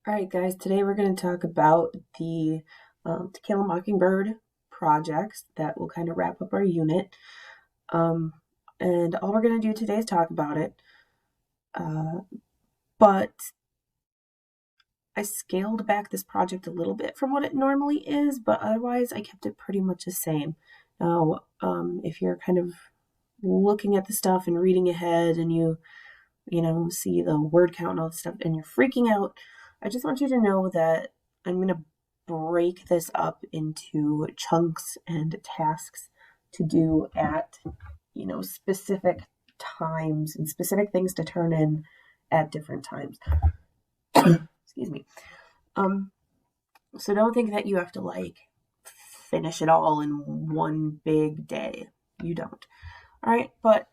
All right, guys, today we're going to talk about the To Kill a Mockingbird projects that will kind of wrap up our unit. Um, and all we're going to do today is talk about it. But I scaled back this project a little bit from what it normally is, but otherwise I kept it pretty much the same. Now, if you're kind of looking at the stuff and reading ahead and you see the word count and all this stuff and you're freaking out, I just want you to know that I'm going to break this up into chunks and tasks to do at, specific times and specific things to turn in at different times. Excuse me. Um, so don't think that you have to finish it all in one big day. You don't. All right, but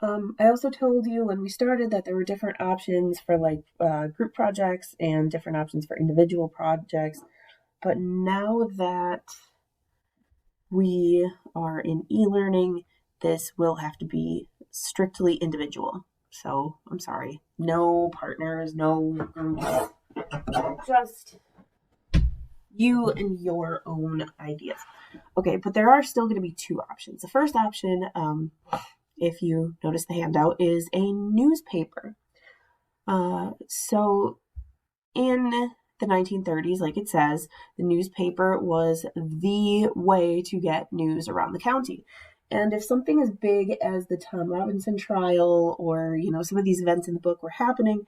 I also told you when we started that there were different options for group projects and different options for individual projects. But now that we are in e-learning, this will have to be strictly individual. So I'm sorry, no partners, no groups, just you and your own ideas. Okay, but there are still going to be two options. The first option, if you notice the handout, is a newspaper. So in the 1930s, like it says, the newspaper was the way to get news around the county. And if something as big as the Tom Robinson trial or, some of these events in the book were happening,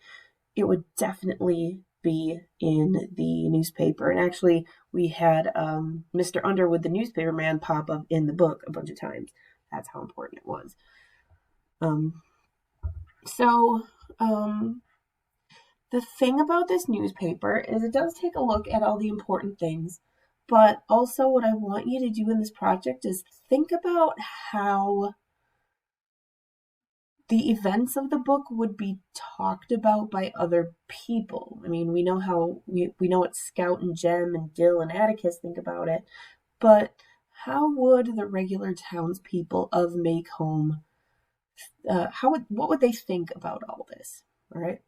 it would definitely be in the newspaper. And actually, we had Mr. Underwood, the newspaper man, pop up in the book a bunch of times. That's how important it was. Um, so, the thing about this newspaper is it does take a look at all the important things, but also what I want you to do in this project is think about how the events of the book would be talked about by other people. I mean, we know what Scout and Jem and Dill and Atticus think about it, but how would the regular townspeople of Maycomb, what would they think about all this? All right.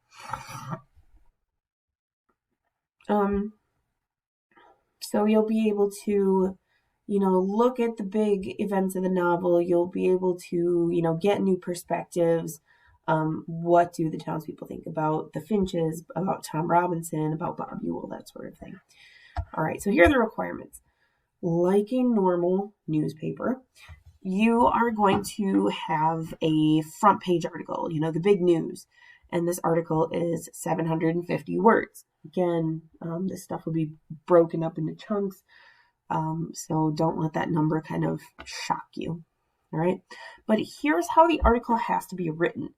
So you'll be able to, look at the big events of the novel. You'll be able to, get new perspectives. What do the townspeople think about the Finches, about Tom Robinson, about Bob Ewell, that sort of thing. All right, so here are the requirements. Like a normal newspaper, you are going to have a front page article, the big news. And this article is 750 words. Again, this stuff will be broken up into chunks. So don't let that number kind of shock you. All right. But here's how the article has to be written.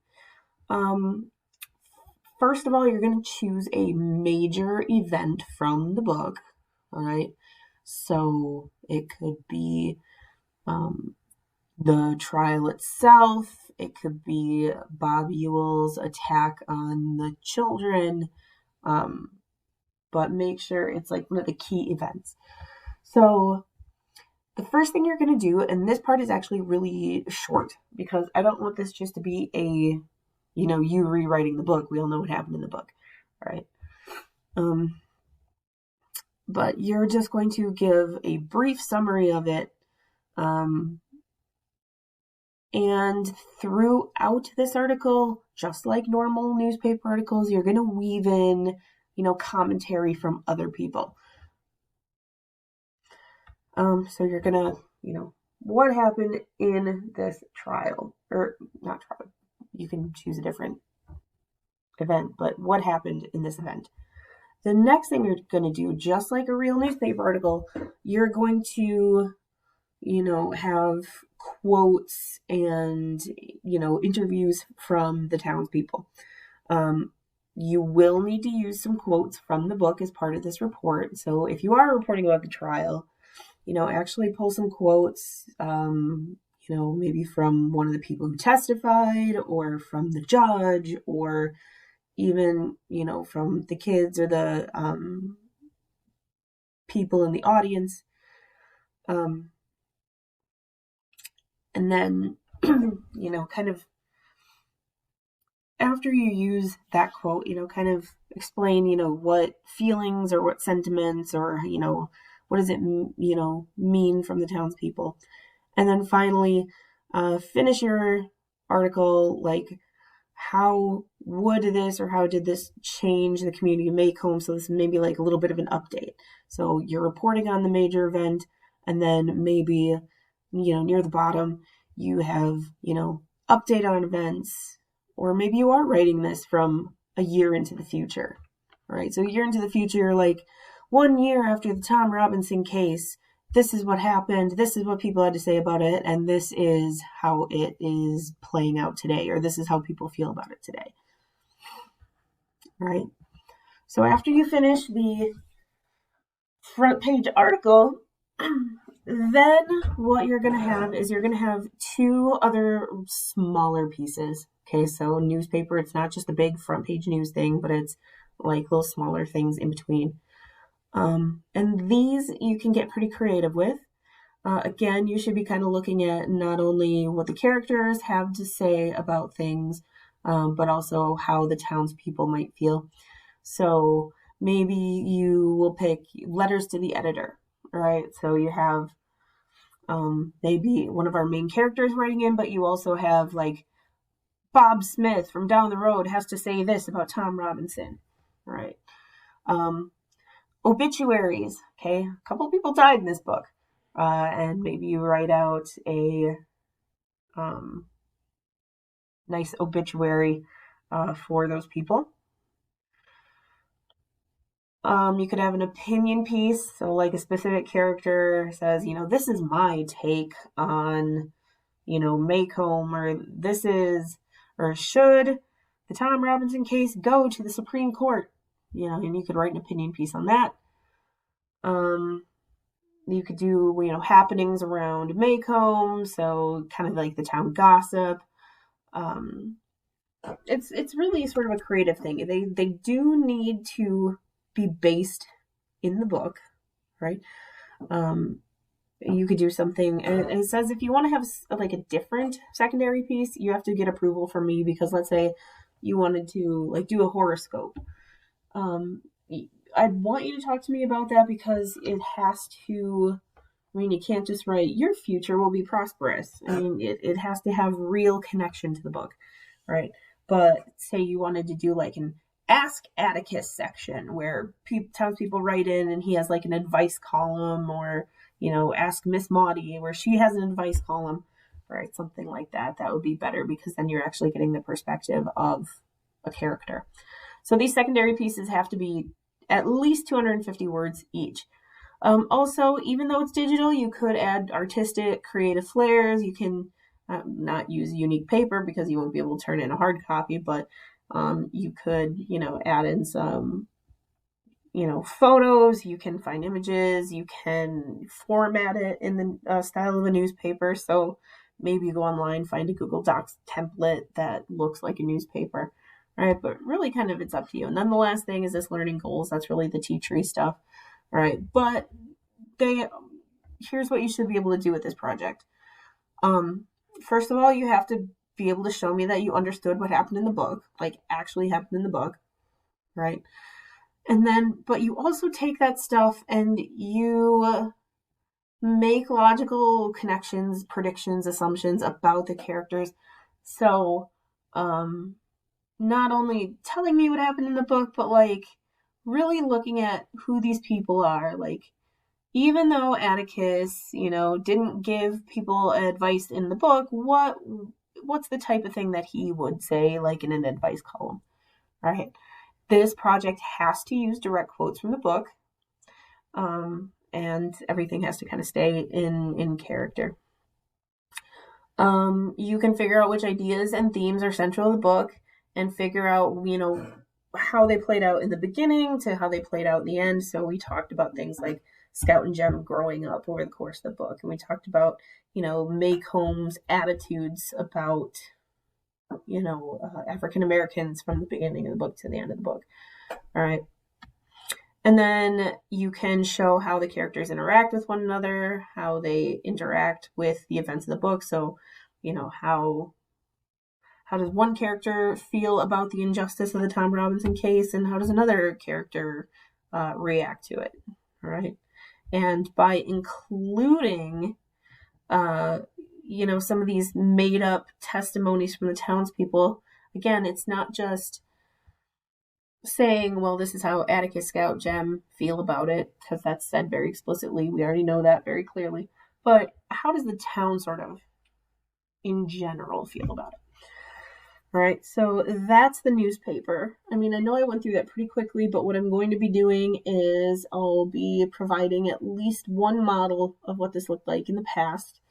First of all, you're going to choose a major event from the book. All right. So it could be the trial itself. It could be Bob Ewell's attack on the children. But make sure it's like one of the key events. So the first thing you're going to do, and this part is actually really short because I don't want this just to be you rewriting the book. We all know what happened in the book, all right? But you're just going to give a brief summary of it. And throughout this article, just like normal newspaper articles, you're going to weave in, commentary from other people. So you're going to, what happened in this trial, or not trial, you can choose a different event, but what happened in this event. The next thing you're going to do, just like a real newspaper article, you're going to, have quotes and, interviews from the townspeople. You will need to use some quotes from the book as part of this report. So if you are reporting about the trial, actually pull some quotes, maybe from one of the people who testified or from the judge or even, from the kids or the people in the audience. And then, kind of after you use that quote, kind of explain, what feelings or what sentiments or, what does it, mean from the townspeople. And then finally, finish your article like, how would this or how did this change the community of Maycomb? So this is maybe like a little bit of an update. So you're reporting on the major event, and then maybe, near the bottom, you have, update on events, or maybe you are writing this from a year into the future, right? So a year into the future, you're like, 1 year after the Tom Robinson case, this is what happened, this is what people had to say about it, and this is how it is playing out today, or this is how people feel about it today. Right? So after you finish the front page article, then what you're going to have is you're going to have two other smaller pieces. Okay, so newspaper, it's not just a big front page news thing, but it's like little smaller things in between. And these you can get pretty creative with. Again, you should be kind of looking at not only what the characters have to say about things, but also how the townspeople might feel. So maybe you will pick letters to the editor, right? So you have maybe one of our main characters writing in, but you also have like Bob Smith from down the road has to say this about Tom Robinson, right? Obituaries, okay? A couple people died in this book. And maybe you write out a nice obituary for those people. You could have an opinion piece, so like a specific character says, this is my take on, Maycomb, or this is, or should the Tom Robinson case go to the Supreme Court? And you could write an opinion piece on that. You could do, happenings around Maycomb, so kind of like the town gossip. It's really sort of a creative thing. They do need to be based in the book, right? You could do something, and it says if you want to have like a different secondary piece, you have to get approval from me, because let's say you wanted to like do a horoscope. I'd want you to talk to me about that, because it has to, you can't just write your future will be prosperous. It has to have real connection to the book, right? But say you wanted to do like an Ask Atticus section where townspeople write in and he has like an advice column, or, Ask Miss Maudie where she has an advice column, right? Something like that. That would be better, because then you're actually getting the perspective of a character. So these secondary pieces have to be at least 250 words each. Also, even though it's digital, you could add artistic, creative flares. You can not use unique paper because you won't be able to turn in a hard copy, but you could, add in some, photos. You can find images. You can format it in the style of a newspaper. So maybe you go online, find a Google Docs template that looks like a newspaper. Right, but really kind of it's up to you. And then the last thing is this learning goals. That's really the tea tree stuff. All right, but here's what you should be able to do with this project. First of all, you have to be able to show me that you understood what happened in the book, like actually happened in the book, right? And then, but you also take that stuff and you make logical connections, predictions, assumptions about the characters. So, not only telling me what happened in the book, but like really looking at who these people are. Like, even though Atticus, didn't give people advice in the book, what's the type of thing that he would say, like in an advice column, right? This project has to use direct quotes from the book, and everything has to kind of stay in character. You can figure out which ideas and themes are central to the book, and figure out, how they played out in the beginning to how they played out in the end. So we talked about things like Scout and Jem growing up over the course of the book. And we talked about, Maycomb's attitudes about, African Americans from the beginning of the book to the end of the book. All right. And then you can show how the characters interact with one another, how they interact with the events of the book. So, how how does one character feel about the injustice of the Tom Robinson case, and how does another character react to it, right? And by including, some of these made up testimonies from the townspeople, again, it's not just saying, well, this is how Atticus, Scout, Jem feel about it, because that's said very explicitly. We already know that very clearly. But how does the town sort of, in general, feel about it? All right, so that's the newspaper. I mean, I know I went through that pretty quickly, but what I'm going to be doing is I'll be providing at least one model of what this looked like in the past.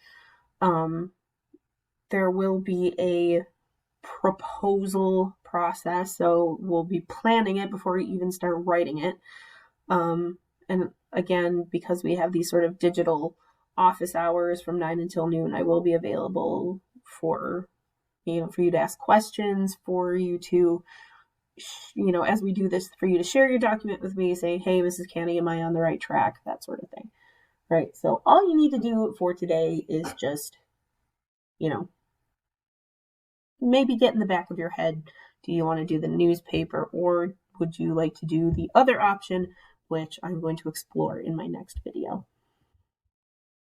There will be a proposal process, so we'll be planning it before we even start writing it. And again, because we have these sort of digital office hours from 9 until noon, I will be available for you to ask questions, for you to, as we do this, for you to share your document with me, say, hey, Mrs. Canny, am I on the right track? That sort of thing. Right. So all you need to do for today is just, maybe get in the back of your head, do you want to do the newspaper, or would you like to do the other option, which I'm going to explore in my next video?